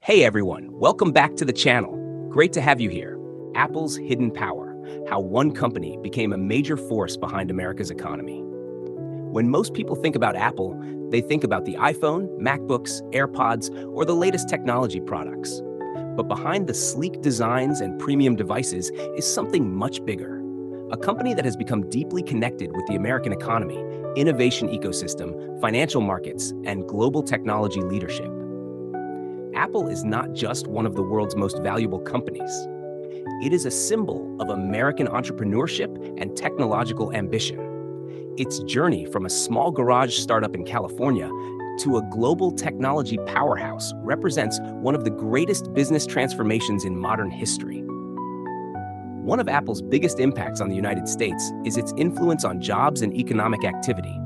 Hey everyone, welcome back to the channel. Great to have you here. Apple's hidden power, how one company became a major force behind America's economy. When most people think about Apple, they think about the iPhone, MacBooks, AirPods, or the latest technology products. But behind the sleek designs and premium devices is something much bigger. A company that has become deeply connected with the American economy, innovation ecosystem, financial markets, and global technology leadership. Apple is not just one of the world's most valuable companies. It is a symbol of American entrepreneurship and technological ambition. Its journey from a small garage startup in California to a global technology powerhouse represents one of the greatest business transformations in modern history. One of Apple's biggest impacts on the United States is its influence on jobs and economic activity.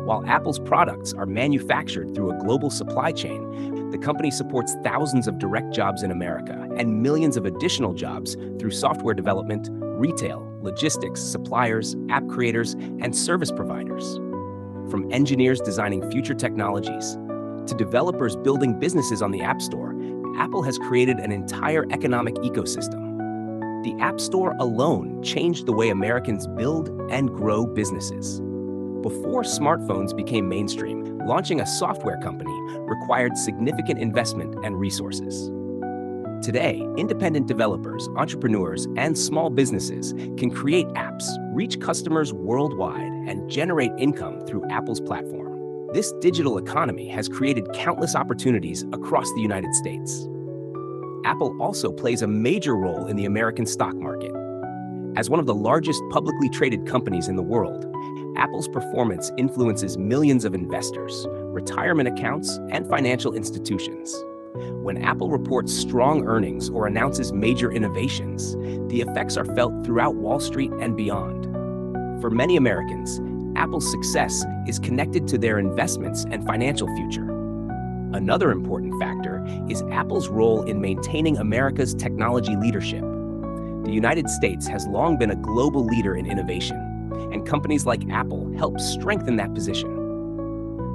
While Apple's products are manufactured through a global supply chain, the company supports thousands of direct jobs in America and millions of additional jobs through software development, retail, logistics, suppliers, app creators, and service providers. From engineers designing future technologies to developers building businesses on the App Store, Apple has created an entire economic ecosystem. The App Store alone changed the way Americans build and grow businesses. Before smartphones became mainstream, launching a software company required significant investment and resources. Today, independent developers, entrepreneurs, and small businesses can create apps, reach customers worldwide, and generate income through Apple's platform. This digital economy has created countless opportunities across the United States. Apple also plays a major role in the American stock market. As one of the largest publicly traded companies in the world, Apple's performance influences millions of investors, retirement accounts, and financial institutions. When Apple reports strong earnings or announces major innovations, the effects are felt throughout Wall Street and beyond. For many Americans, Apple's success is connected to their investments and financial future. Another important factor is Apple's role in maintaining America's technology leadership. The United States has long been a global leader in innovation, and companies like Apple help strengthen that position.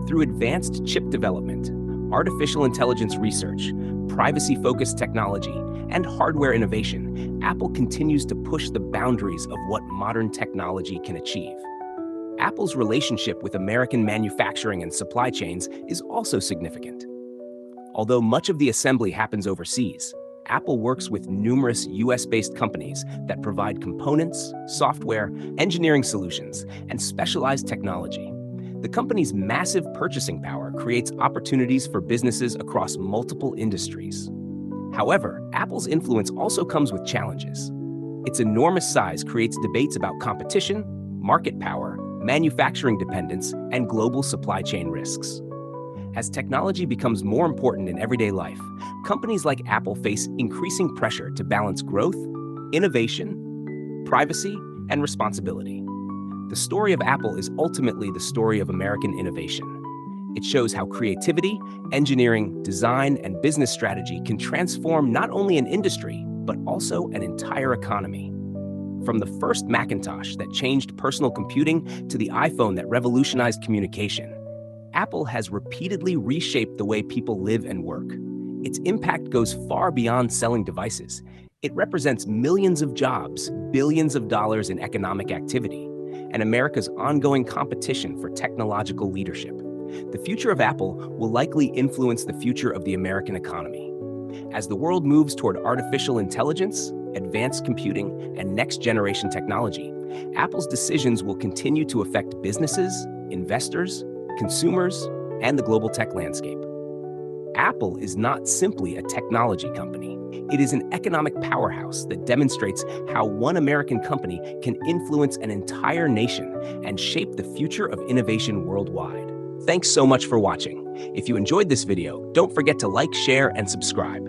Through advanced chip development, artificial intelligence research, privacy-focused technology, and hardware innovation, Apple continues to push the boundaries of what modern technology can achieve. Apple's relationship with American manufacturing and supply chains is also significant. Although much of the assembly happens overseas, Apple works with numerous US-based companies that provide components, software, engineering solutions, and specialized technology. The company's massive purchasing power creates opportunities for businesses across multiple industries. However, Apple's influence also comes with challenges. Its enormous size creates debates about competition, market power, manufacturing dependence, and global supply chain risks. As technology becomes more important in everyday life, companies like Apple face increasing pressure to balance growth, innovation, privacy, and responsibility. The story of Apple is ultimately the story of American innovation. It shows how creativity, engineering, design, and business strategy can transform not only an industry, but also an entire economy. From the first Macintosh that changed personal computing to the iPhone that revolutionized communication, Apple has repeatedly reshaped the way people live and work. Its impact goes far beyond selling devices. It represents millions of jobs, billions of dollars in economic activity, and America's ongoing competition for technological leadership. The future of Apple will likely influence the future of the American economy. As the world moves toward artificial intelligence, advanced computing, and next-generation technology, Apple's decisions will continue to affect businesses, investors, consumers, and the global tech landscape. Apple is not simply a technology company. It is an economic powerhouse that demonstrates how one American company can influence an entire nation and shape the future of innovation worldwide. Thanks so much for watching. If you enjoyed this video, don't forget to like, share, and subscribe.